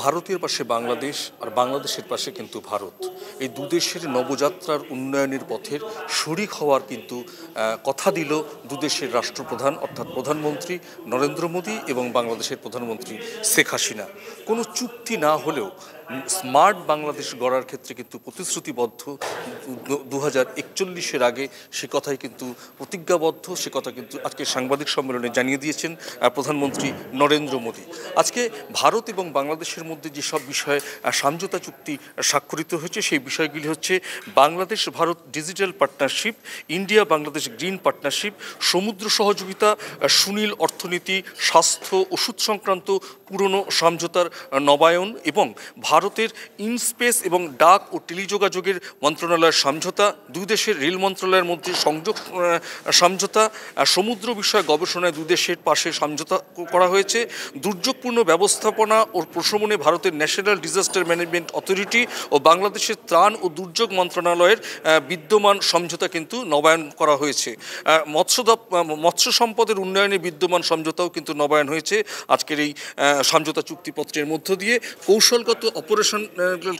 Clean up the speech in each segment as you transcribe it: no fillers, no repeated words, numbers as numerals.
ভারতের পাশে বাংলাদেশ আর বাংলাদেশের পাশে কিন্তু ভারত, এই দুদেশের নবযাত্রার উন্নয়নের পথের শরিক হওয়ার কিন্তু কথা দিল দুদেশের রাষ্ট্রপ্রধান অর্থাৎ প্রধানমন্ত্রী নরেন্দ্র মোদী এবং বাংলাদেশের প্রধানমন্ত্রী শেখ হাসিনা। কোনো চুক্তি না হলেও স্মার্ট বাংলাদেশ গড়ার ক্ষেত্রে কিন্তু প্রতিশ্রুতিবদ্ধ, 2041-এর আগে সে কথাই কিন্তু প্রতিজ্ঞাবদ্ধ। সে কথা কিন্তু আজকে সাংবাদিক সম্মেলনে জানিয়ে দিয়েছেন প্রধানমন্ত্রী নরেন্দ্র মোদী। আজকে ভারত এবং বাংলাদেশের মধ্যে যেসব বিষয়ে সমঝোতা চুক্তি স্বাক্ষরিত হয়েছে সেই বিষয়গুলি হচ্ছে Bangladesh Bharat digital partnership, India Bangladesh green partnership, সমুদ্র সহযোগিতা, সুনীল অর্থনীতি, স্বাস্থ্য, ওষুধ সংক্রান্ত পুরনো সমঝোতার নবায়ন এবং ভারতের ইনস্পেস এবং ডাক ও টেলিযোগাযোগের মন্ত্রণালয়ের সমঝোতা, দুই দেশের রেল মন্ত্রণালয়ের মধ্যে সংযোগ সমঝোতা, সমুদ্র বিষয়ে গবেষণায় দুই দেশের পাশে সমঝোতা করা হয়েছে, দুর্যোগপূর্ণ ব্যবস্থাপনা ও প্রশমনে ভারতের ন্যাশনাল ডিজাস্টার ম্যানেজমেন্ট অথরিটি ও বাংলাদেশের ত্রাণ ও দুর্যোগ মন্ত্রণালয়ের বিদ্যমান সমঝোতা কিন্তু নবায়ন করা হয়েছে। মৎস্য সম্পদের উন্নয়নে বিদ্যমান সমঝোতাও কিন্তু নবায়ন হয়েছে আজকের এই সমঝোতা চুক্তিপত্রের মধ্য দিয়ে। কৌশলগত অপারেশন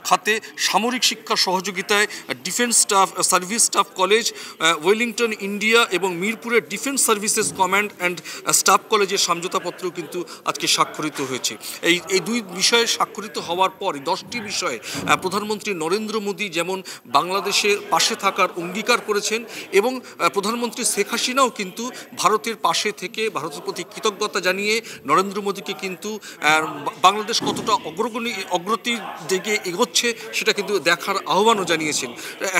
খাতে সামরিক শিক্ষা সহযোগিতায় defence staff service staff college, Wellington India এবং মিরপুরের defence services command and staff কলেজের সমঝোতাপত্রও কিন্তু আজকে স্বাক্ষরিত হয়েছে। এই দুই বিষয়ে স্বাক্ষরিত হওয়ার পর 10টি বিষয়ে প্রধানমন্ত্রী নরেন্দ্র মোদী যেমন বাংলাদেশের পাশে থাকার অঙ্গীকার করেছেন এবং প্রধানমন্ত্রী শেখ হাসিনাও কিন্তু ভারতের পাশে থেকে ভারতের প্রতি কৃতজ্ঞতা জানিয়ে নরেন্দ্র মোদীকে কিন্তু বাংলাদেশ কতটা অগ্রতির দিকে এগোচ্ছে সেটা কিন্তু দেখার আহ্বানও জানিয়েছেন।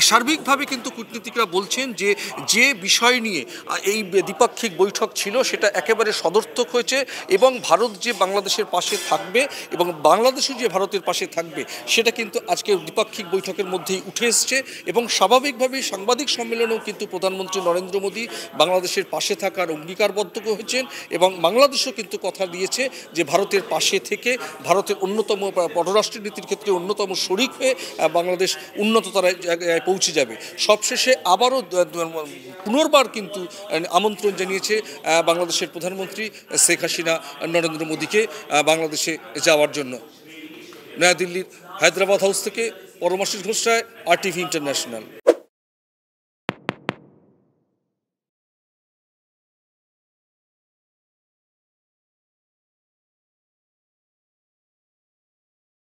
সার্বিকভাবে কিন্তু কূটনীতিকরা বলছেন যে বিষয় নিয়ে এই দ্বিপাক্ষিক বৈঠক ছিল সেটা একেবারে সদর্থক হয়েছে এবং ভারত যে বাংলাদেশের পাশে থাকবে এবং বাংলাদেশও যে ভারতের পাশে থাকবে সেটা কিন্তু আজকে দ্বিপাক্ষিক বৈঠকের মধ্যেই উঠে এসছে এবং স্বাভাবিকভাবেই সাংবাদিক সম্মেলনেও কিন্তু প্রধানমন্ত্রী নরেন্দ্র মোদী বাংলাদেশের পাশে থাকার অঙ্গীকারবদ্ধ হয়েছেন এবং বাংলাদেশও কিন্তু কথা দিয়েছে যে ভারতের পাশে থেকে ভারতের অন্যতম পররাষ্ট্র নীতির ক্ষেত্রে অন্যতম শরিক হয়ে বাংলাদেশ উন্নততর জায়গায় পৌঁছে যাবে। সবশেষে আবারও পুনর্বার কিন্তু আমন্ত্রণ জানিয়েছে বাংলাদেশের প্রধানমন্ত্রী শেখ হাসিনা নরেন্দ্র মোদীকে বাংলাদেশে যাওয়ার জন্য। নয়াদিল্লির হায়দ্রাবাদ হাউস থেকে পরমাশিস ঘোষ রায়, RTV ইন্টারন্যাশনাল।